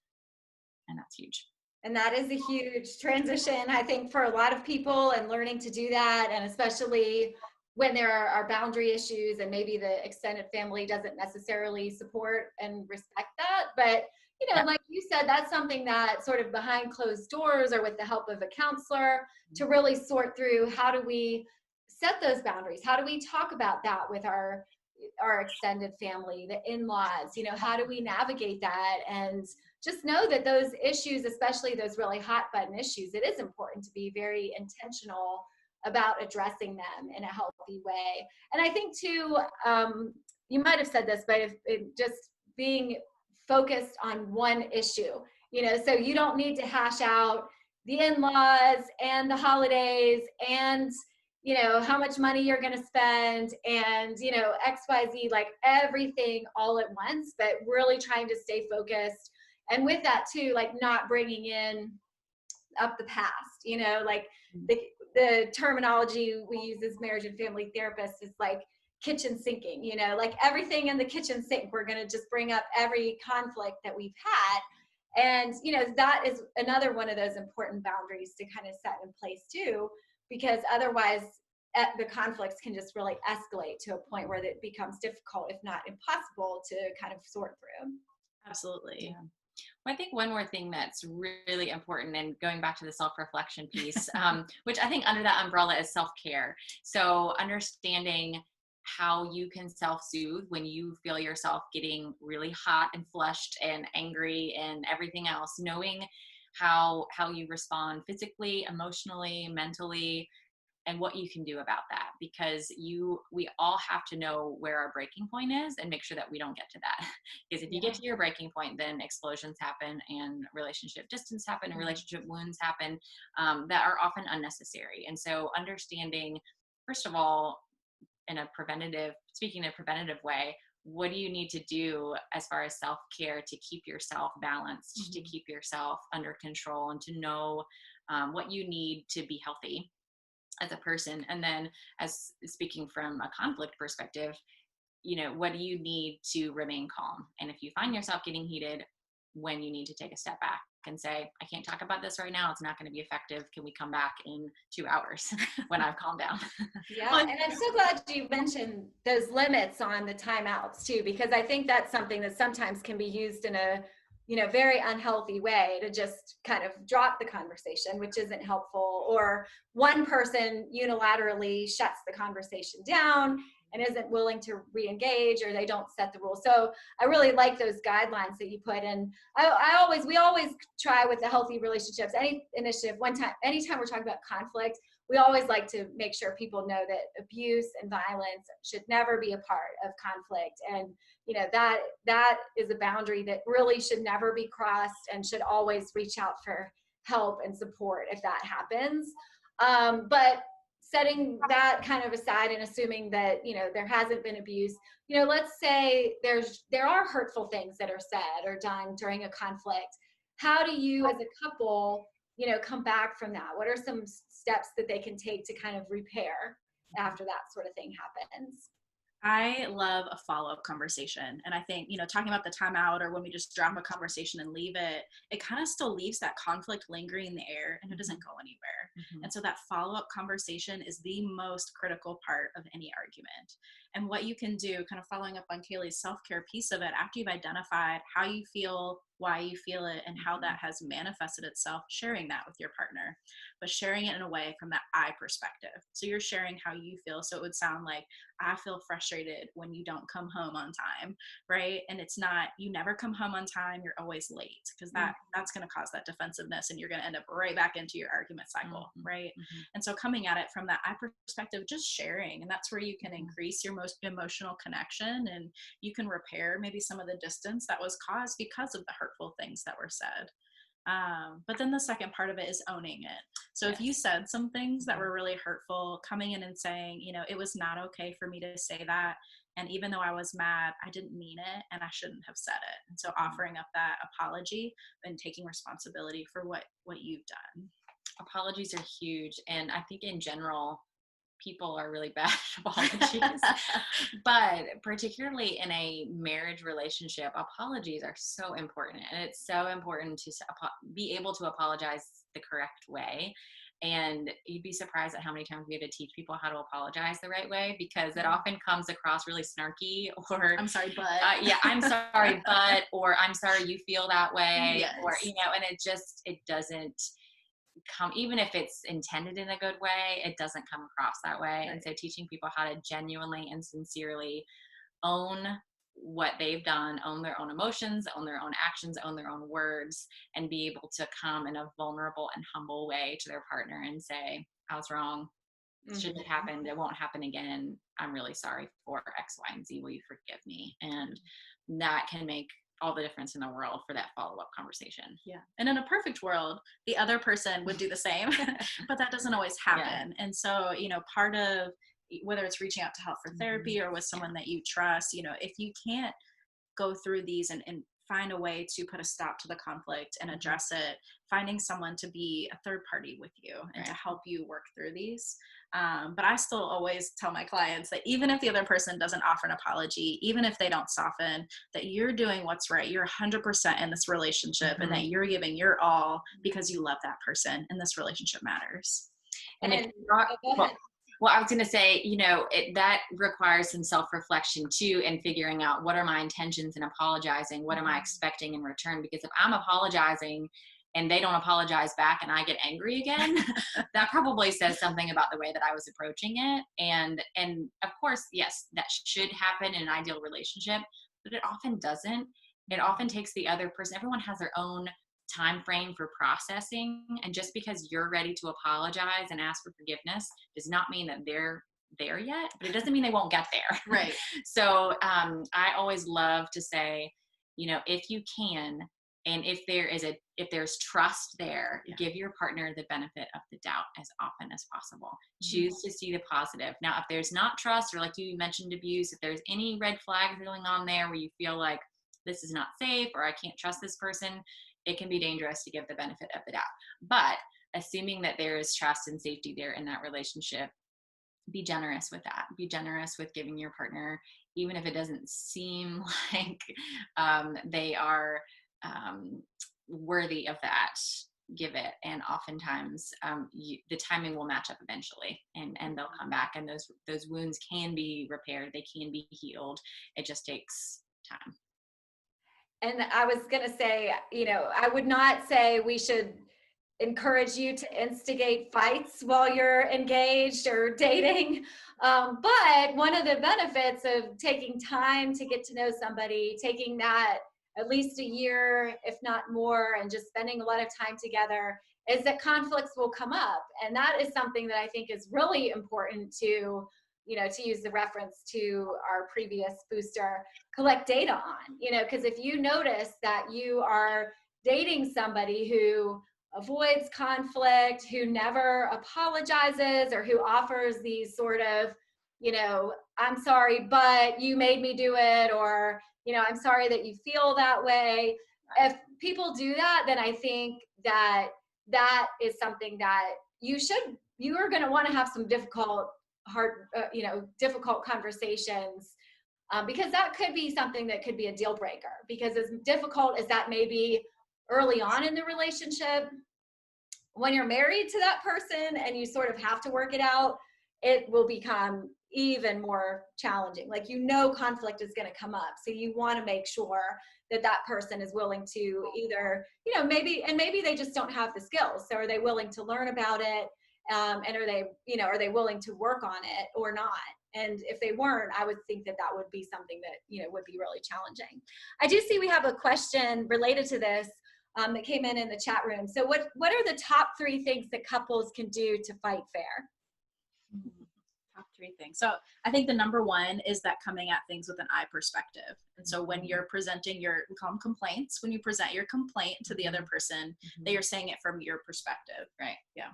And that's huge. And that is a huge transition, I think, for a lot of people, and learning to do that. And especially when there are boundary issues and maybe the extended family doesn't necessarily support and respect that. But, like you said, that's something that sort of behind closed doors, or with the help of a counselor, to really sort through, how do we set those boundaries? How do we talk about that with our our extended family, the in-laws, how do we navigate that? And just know that those issues, especially those really hot button issues, it is important to be very intentional about addressing them in a healthy way. And I think too, you might have said this, but if it just being focused on one issue, so you don't need to hash out the in-laws and the holidays and how much money you're going to spend and XYZ, like everything all at once, but really trying to stay focused. And with that too, like not bringing in up the past, like the terminology we use as marriage and family therapists is like kitchen sinking, like everything in the kitchen sink, we're going to just bring up every conflict that we've had. And, that is another one of those important boundaries to kind of set in place too, because otherwise the conflicts can just really escalate to a point where it becomes difficult, if not impossible, to kind of sort through. Absolutely. Yeah. Well, I think one more thing that's really important, and going back to the self-reflection piece, which I think under that umbrella is self-care. So understanding how you can self-soothe when you feel yourself getting really hot and flushed and angry and everything else, knowing how you respond physically, emotionally, mentally, and what you can do about that, because we all have to know where our breaking point is and make sure that we don't get to that. Because if you get to your breaking point, then explosions happen and relationship distance happen and relationship wounds happen that are often unnecessary. And so understanding, first of all, speaking in a preventative way, what do you need to do as far as self-care to keep yourself balanced, to keep yourself under control, and to know what you need to be healthy as a person. And then, as speaking from a conflict perspective, what do you need to remain calm? And if you find yourself getting heated, when you need to take a step back and say, I can't talk about this right now, it's not going to be effective, can we come back in 2 hours when I've calmed down? Yeah, and I'm so glad you mentioned those limits on the timeouts too, because I think that's something that sometimes can be used in a very unhealthy way, to just kind of drop the conversation, which isn't helpful, or one person unilaterally shuts the conversation down and isn't willing to re-engage, or they don't set the rules. So I really like those guidelines that you put in. We always try with the healthy relationships, any initiative, anytime we're talking about conflict, we always like to make sure people know that abuse and violence should never be a part of conflict. And that is a boundary that really should never be crossed, and should always reach out for help and support if that happens. But setting that kind of aside and assuming that there hasn't been abuse, let's say there are hurtful things that are said or done during a conflict. How do you as a couple come back from that? What are some steps that they can take to kind of repair after that sort of thing happens? I love a follow-up conversation. And I think, talking about the timeout, or when we just drop a conversation and leave it, it kind of still leaves that conflict lingering in the air, and it doesn't go anywhere. And so that follow-up conversation is the most critical part of any argument. And what you can do, kind of following up on Kaylee's self-care piece of it, after you've identified how you feel, why you feel it, and how that has manifested itself, sharing that with your partner, but sharing it in a way from that I perspective. So you're sharing how you feel. So it would sound like, I feel frustrated when you don't come home on time, right? And it's not, you never come home on time, you're always late, because that's going to cause that defensiveness, and you're going to end up right back into your argument cycle, right? And so coming at it from that I perspective, just sharing, and that's where you can increase your most emotional connection, and you can repair maybe some of the distance that was caused because of the hurtful things that were said. But then the second part of it is owning it. So if you said some things that were really hurtful, coming in and saying, it was not okay for me to say that. And even though I was mad, I didn't mean it, and I shouldn't have said it. And so offering up that apology and taking responsibility for what you've done. Apologies are huge. And I think in general, people are really bad at apologies. But particularly in a marriage relationship, apologies are so important. And it's so important to be able to apologize the correct way. And you'd be surprised at how many times we have to teach people how to apologize the right way, because it often comes across really snarky, or I'm sorry, but I'm sorry, but, or I'm sorry you feel that way, yes. or, and it doesn't come, even if it's intended in a good way, it doesn't come across that way. Right. And so teaching people how to genuinely and sincerely own what they've done, own their own emotions, own their own actions, own their own words, and be able to come in a vulnerable and humble way to their partner and say, I was wrong. It shouldn't have happened. It won't happen again. I'm really sorry for X, Y, and Z. Will you forgive me? And that can make all the difference in the world for that follow-up conversation. Yeah. And in a perfect world, the other person would do the same, but that doesn't always happen. Yeah. And so, part of whether it's reaching out to help for therapy or with someone that you trust, if you can't go through these and find a way to put a stop to the conflict and address it, finding someone to be a third party with you and to help you work through these. But I still always tell my clients that even if the other person doesn't offer an apology, even if they don't soften, that you're doing what's right. You're 100% in this relationship and that you're giving your all because you love that person and this relationship matters. And if you're not, well, I was going to say, that requires some self-reflection too, and figuring out what are my intentions in apologizing? What am I expecting in return? Because if I'm apologizing and they don't apologize back and I get angry again, that probably says something about the way that I was approaching it. And of course, yes, that should happen in an ideal relationship, but it often doesn't. It often takes the other person. Everyone has their own time frame for processing, and just because you're ready to apologize and ask for forgiveness does not mean that they're there yet, but it doesn't mean they won't get there. Right. So I always love to say, if you can, and if there's trust there, give your partner the benefit of the doubt as often as possible. Choose to see the positive. Now, if there's not trust, or like you mentioned, abuse, if there's any red flags going on there where you feel like this is not safe or I can't trust this person, it can be dangerous to give the benefit of the doubt. But assuming that there is trust and safety there in that relationship, be generous with that. Be generous with giving your partner, even if it doesn't seem like they are worthy of that, give it. And oftentimes the timing will match up eventually, and they'll come back, and those wounds can be repaired. They can be healed. It just takes time. And I was going to say, I would not say we should encourage you to instigate fights while you're engaged or dating. But one of the benefits of taking time to get to know somebody, taking that at least a year, if not more, and just spending a lot of time together, is that conflicts will come up. And that is something that I think is really important to use the reference to our previous booster, collect data on, because if you notice that you are dating somebody who avoids conflict, who never apologizes, or who offers these sort of, I'm sorry, but you made me do it, or, I'm sorry that you feel that way. If people do that, then I think that is something that you are going to want to have some difficult conversations, because that could be something that could be a deal breaker. Because as difficult as that may be early on in the relationship, when you're married to that person and you sort of have to work it out, it will become even more challenging. Like, conflict is going to come up. So you want to make sure that person is willing to either, maybe they just don't have the skills. So are they willing to learn about it? And are they willing to work on it or not? And if they weren't, I would think that would be something that, would be really challenging. I do see we have a question related to this that came in the chat room. So what are the top 3 things that couples can do to fight fair? Top 3 things. So I think the number one is that coming at things with an I perspective. And so when you're presenting we call them complaints, when you present your complaint to the other person, that you're saying it from your perspective. Right. Yeah.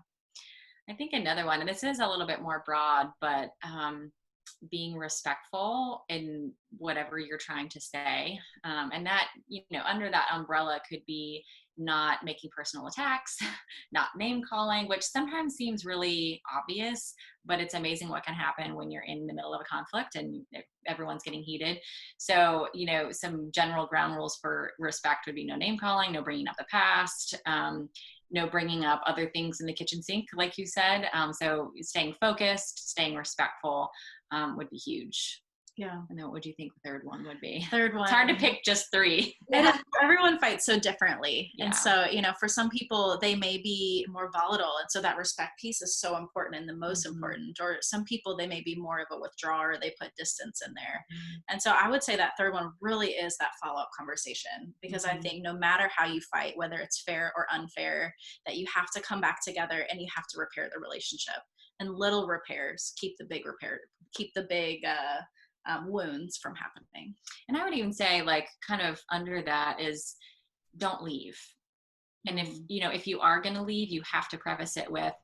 I think another one, and this is a little bit more broad, but being respectful in whatever you're trying to say. And that, under that umbrella could be not making personal attacks, not name calling, which sometimes seems really obvious, but it's amazing what can happen when you're in the middle of a conflict and everyone's getting heated. So, some general ground rules for respect would be no name calling, no bringing up the past, no bringing up other things in the kitchen sink, like you said. So staying focused, staying respectful would be huge. Yeah. And then what would you think the third one would be? Third one. It's hard to pick just three. Yeah. Everyone fights so differently. Yeah. And so, for some people, they may be more volatile. And so that respect piece is so important and the most important. Or some people, they may be more of a withdrawer. They put distance in there. And so I would say that third one really is that follow-up conversation, because I think no matter how you fight, whether it's fair or unfair, that you have to come back together and you have to repair the relationship. And little repairs keep the big wounds from happening. And I would even say, like, kind of under that is, don't leave. And if you are going to leave, you have to preface it with,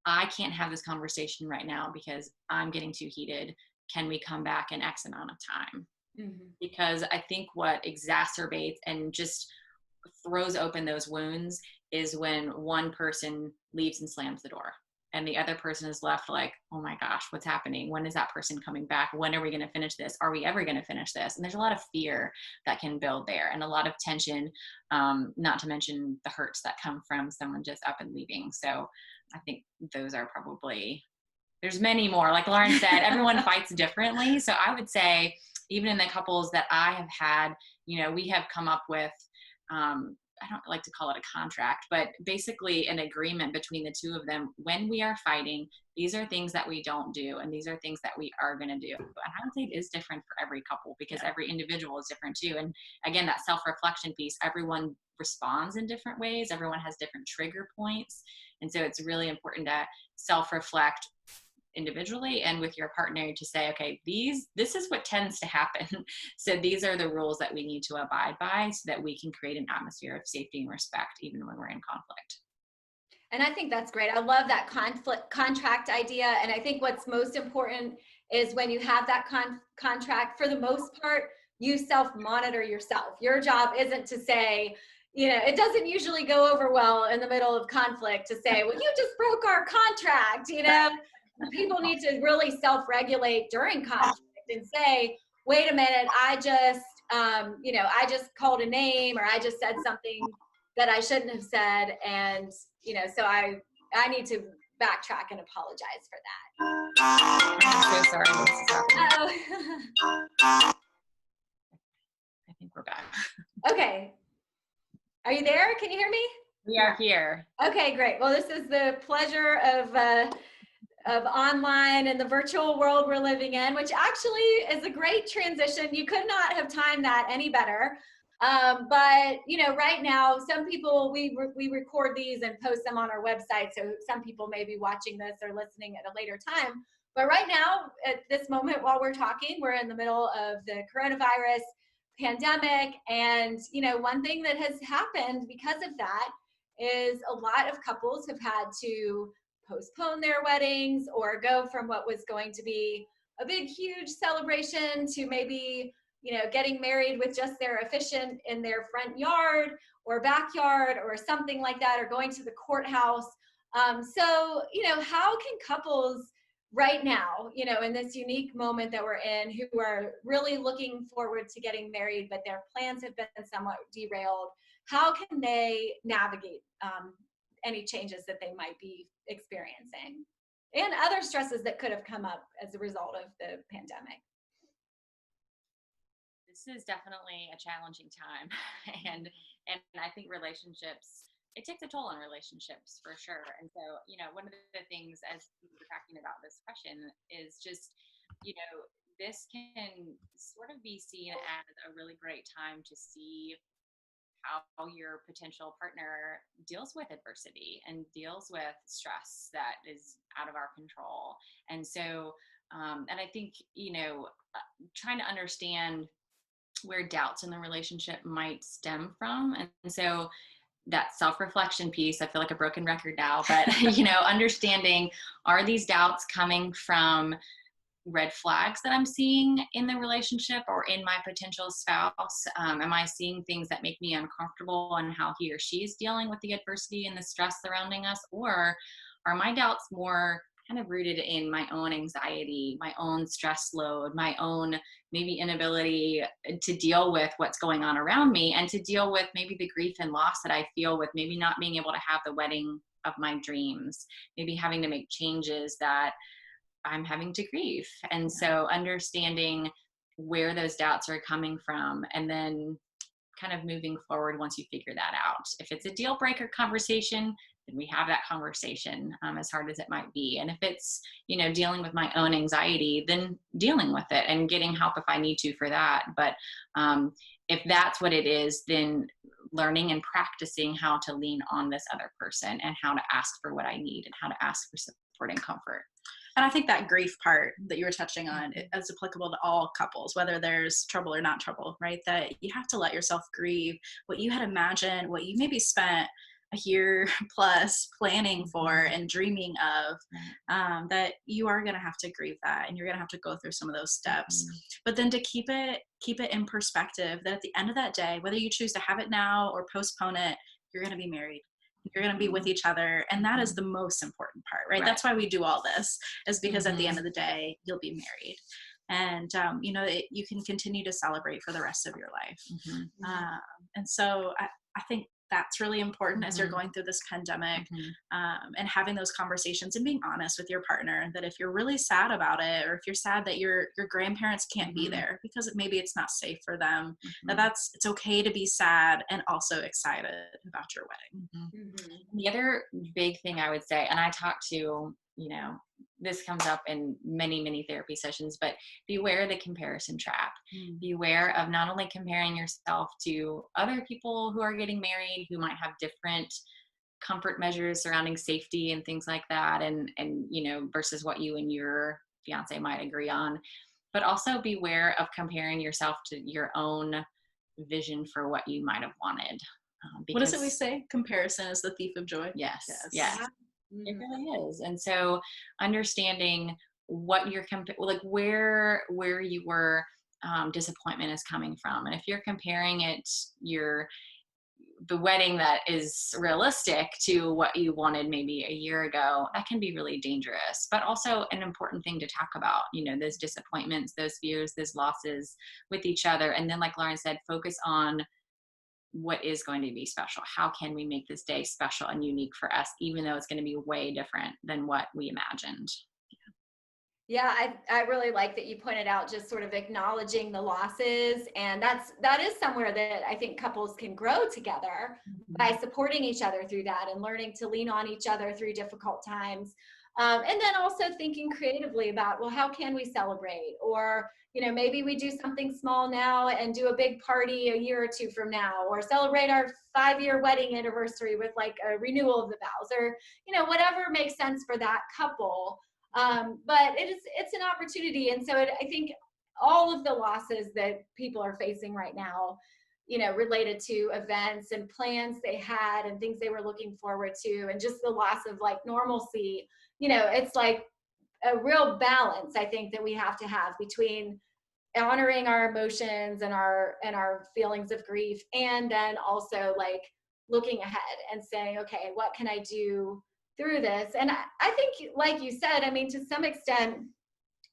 I can't have this conversation right now because I'm getting too heated. Can we come back in X amount of time? Because I think what exacerbates and just throws open those wounds is when one person leaves and slams the door, and the other person is left like, oh my gosh, what's happening? When is that person coming back? When are we going to finish this? Are we ever going to finish this? And there's a lot of fear that can build there, and a lot of tension, not to mention the hurts that come from someone just up and leaving. So I think those are probably, there's many more. Like Lauren said, everyone fights differently. So I would say, even in the couples that I have had, we have come up with, I don't like to call it a contract, but basically an agreement between the two of them. When we are fighting, these are things that we don't do, and these are things that we are going to do. And I would say it is different for every couple, because every individual is different too. And again, that self-reflection piece, everyone responds in different ways. Everyone has different trigger points. And so it's really important to self-reflect individually and with your partner to say, okay, this is what tends to happen. So these are the rules that we need to abide by so that we can create an atmosphere of safety and respect even when we're in conflict. And I think that's great. I love that contract idea. And I think what's most important is when you have that contract, for the most part, you self-monitor yourself. Your job isn't to say, it doesn't usually go over well in the middle of conflict to say, well, you just broke our contract, People need to really self-regulate during conflict and say, wait a minute, I just called a name, or I just said something that I shouldn't have said. And, so I need to backtrack and apologize for that. I'm so sorry this is happening. I think we're back. Okay. Are you there? Can you hear me? We are here. Okay, great. Well, this is the pleasure of online and the virtual world we're living in, which actually is a great transition. You could not have timed that any better. But right now, some people, we record these and post them on our website. So some people may be watching this or listening at a later time. But right now, at this moment, while we're talking, we're in the middle of the coronavirus pandemic. And, one thing that has happened because of that is a lot of couples have had to postpone their weddings or go from what was going to be a big, huge celebration to maybe, getting married with just their officiant in their front yard or backyard or something like that, or going to the courthouse. So, how can couples right now, in this unique moment that we're in, who are really looking forward to getting married, but their plans have been somewhat derailed, how can they navigate any changes that they might be experiencing and other stresses that could have come up as a result of the pandemic? This is definitely a challenging time. And I think relationships, it takes a toll on relationships for sure. And so, one of the things as we were talking about this question is just, this can sort of be seen as a really great time to see how your potential partner deals with adversity and deals with stress that is out of our control. And so, and I think, trying to understand where doubts in the relationship might stem from. And so that self-reflection piece, I feel like a broken record now, but, understanding, are these doubts coming from red flags that I'm seeing in the relationship or in my potential spouse? Am I seeing things that make me uncomfortable on how he or she is dealing with the adversity and the stress surrounding us? Or are my doubts more kind of rooted in my own anxiety, my own stress load, my own maybe inability to deal with what's going on around me, and to deal with maybe the grief and loss that I feel with maybe not being able to have the wedding of my dreams, maybe having to make changes that I'm having to grieve. And so understanding where those doubts are coming from, and then kind of moving forward once you figure that out. If it's a deal breaker conversation, then we have that conversation, as hard as it might be. And if it's, dealing with my own anxiety, then dealing with it and getting help if I need to for that. But if that's what it is, then learning and practicing how to lean on this other person and how to ask for what I need and how to ask for support and comfort. And I think that grief part that you were touching on is applicable to all couples, whether there's trouble or not trouble, right? That you have to let yourself grieve what you had imagined, what you maybe spent a year plus planning for and dreaming of, that you are going to have to grieve that, and you're going to have to go through some of those steps. But then to keep it in perspective, that at the end of that day, whether you choose to have it now or postpone it, you're going to be married. You're going to be with each other. And that is the most important part, right? That's why we do all this, is because at the end of the day, you'll be married. And, you can continue to celebrate for the rest of your life. And so I think that's really important as you're going through this pandemic, and having those conversations and being honest with your partner, that if you're really sad about it, or if you're sad that your grandparents can't be there because maybe it's not safe for them, it's okay to be sad and also excited about your wedding. The other big thing I would say, and I talk to, this comes up in many, many therapy sessions, but beware the comparison trap. Beware of not only comparing yourself to other people who are getting married, who might have different comfort measures surrounding safety and things like that, and versus what you and your fiance might agree on, but also beware of comparing yourself to your own vision for what you might have wanted. What is it we say? Comparison is the thief of joy. Yes. It really is. And so understanding what you're where your disappointment is coming from. And if you're comparing it, the wedding that is realistic to what you wanted maybe a year ago, that can be really dangerous, but also an important thing to talk about, those disappointments, those fears, those losses with each other. And then, like Lauren said, focus on what is going to be special. How can we make this day special and unique for us, even though it's going to be way different than what we imagined? Yeah, I really like that you pointed out just sort of acknowledging the losses, and that is somewhere that I think couples can grow together by supporting each other through that and learning to lean on each other through difficult times. And then also thinking creatively about, well, how can we celebrate? Or, maybe we do something small now and do a big party a year or two from now, or celebrate our 5-year wedding anniversary with like a renewal of the vows, or, whatever makes sense for that couple. But it's an opportunity. And so I think all of the losses that people are facing right now, related to events and plans they had and things they were looking forward to, and just the loss of like normalcy, it's like a real balance, I think, that we have to have between honoring our emotions and our feelings of grief, and then also like looking ahead and saying, okay, what can I do through this? And I think, like you said, I mean, to some extent,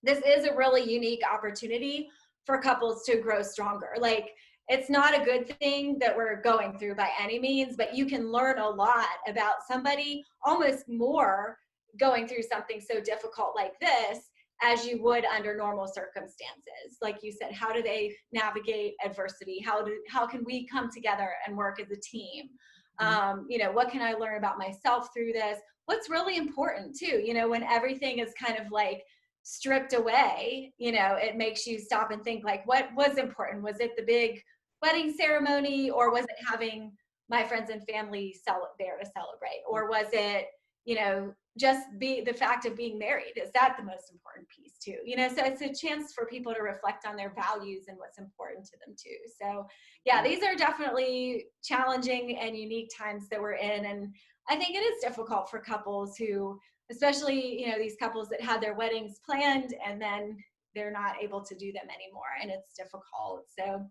this is a really unique opportunity for couples to grow stronger. Like, it's not a good thing that we're going through by any means, but you can learn a lot about somebody, almost more going through something so difficult like this as you would under normal circumstances. Like you said, how do they navigate adversity? How can we come together and work as a team? What can I learn about myself through this? What's really important too, when everything is kind of like stripped away, it makes you stop and think, like, what was important? Was it the big wedding ceremony, or was it having my friends and family there to celebrate? Or was it, just the fact of being married? Is that the most important piece too? So it's a chance for people to reflect on their values and what's important to them too. So yeah, these are definitely challenging and unique times that we're in. And I think it is difficult for couples who, especially, these couples that had their weddings planned and then they're not able to do them anymore, and it's difficult. So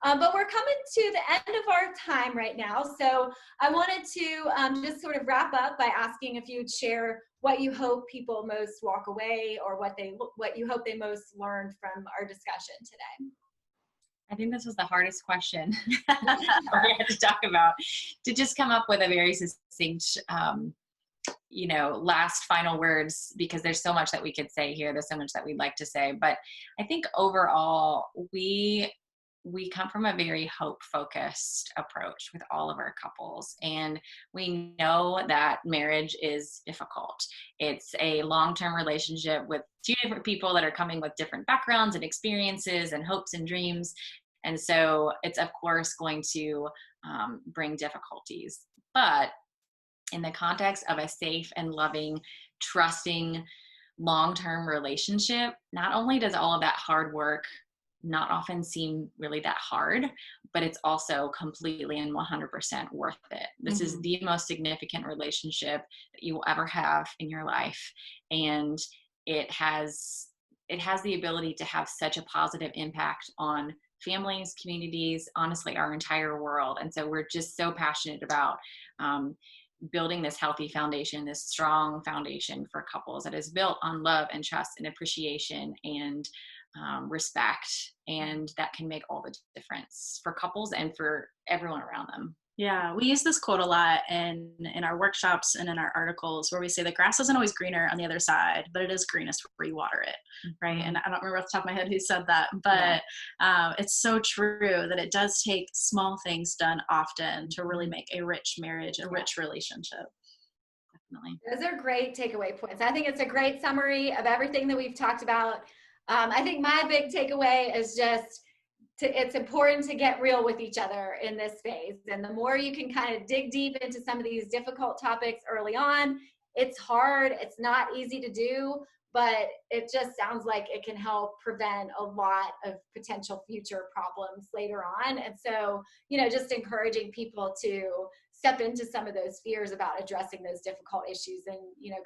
but we're coming to the end of our time right now. So I wanted to just sort of wrap up by asking if you'd share what you hope people most walk away, or what you hope they most learned from our discussion today. I think this was the hardest question we had to talk about, to just come up with a very succinct last final words, because there's so much that we could say here. There's so much that we'd like to say, but I think overall we come from a very hope-focused approach with all of our couples. And we know that marriage is difficult. It's a long-term relationship with two different people that are coming with different backgrounds and experiences and hopes and dreams. And so it's, of course, going to bring difficulties. But in the context of a safe and loving, trusting, long-term relationship, not only does all of that hard work not often seem really that hard, but it's also completely and 100% worth it. This is the most significant relationship that you will ever have in your life. And it has the ability to have such a positive impact on families, communities, honestly, our entire world. And so we're just so passionate about building this healthy foundation, this strong foundation for couples that is built on love and trust and appreciation and respect, and that can make all the difference for couples and for everyone around them. Yeah, we use this quote a lot in our workshops and in our articles, where we say the grass isn't always greener on the other side, but it is greenest where you water it, right? And I don't remember off the top of my head who said that, but it's so true that it does take small things done often to really make a rich marriage, a rich relationship. Definitely. Those are great takeaway points. I think it's a great summary of everything that we've talked about. I think my big takeaway is just it's important to get real with each other in this phase. And the more you can kind of dig deep into some of these difficult topics early on, it's hard, it's not easy to do, but it just sounds like it can help prevent a lot of potential future problems later on. And so, just encouraging people to step into some of those fears about addressing those difficult issues and,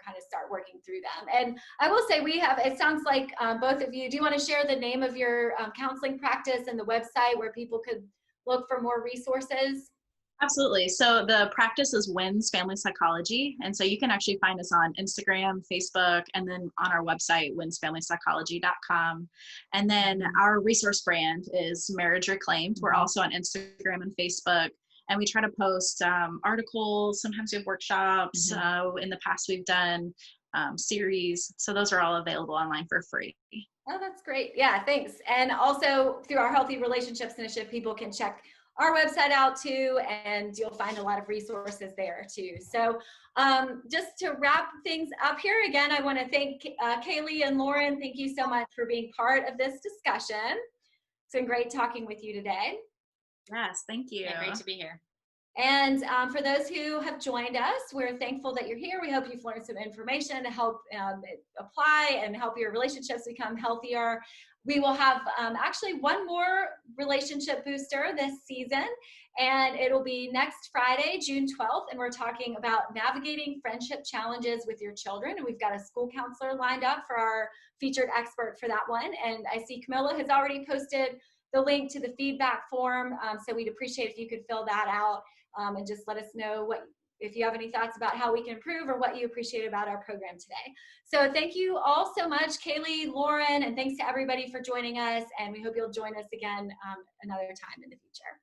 kind of start working through them. And I will say it sounds like both of you, do you want to share the name of your counseling practice and the website where people could look for more resources? Absolutely. So the practice is WINS Family Psychology. And so you can actually find us on Instagram, Facebook, and then on our website, winsfamilypsychology.com. And then our resource brand is Marriage Reclaimed. We're also on Instagram and Facebook. And we try to post articles. Sometimes we have workshops. In the past, we've done series. So those are all available online for free. Oh, that's great. Yeah, thanks. And also through our Healthy Relationships Initiative, people can check our website out too, and you'll find a lot of resources there too. So just to wrap things up here, again, I want to thank Kaylee and Lauren. Thank you so much for being part of this discussion. It's been great talking with you today. Yes, thank you. Yeah, great to be here. And for those who have joined us, we're thankful that you're here. We hope you've learned some information to help apply and help your relationships become healthier. We will have actually one more relationship booster this season, and it'll be next Friday, June 12th, and we're talking about navigating friendship challenges with your children. And we've got a school counselor lined up for our featured expert for that one. And I see Camilla has already posted the link to the feedback form, so we'd appreciate if you could fill that out and just let us know if you have any thoughts about how we can improve or what you appreciate about our program today. So thank you all so much, Kaylee, Lauren, and thanks to everybody for joining us. And we hope you'll join us again another time in the future.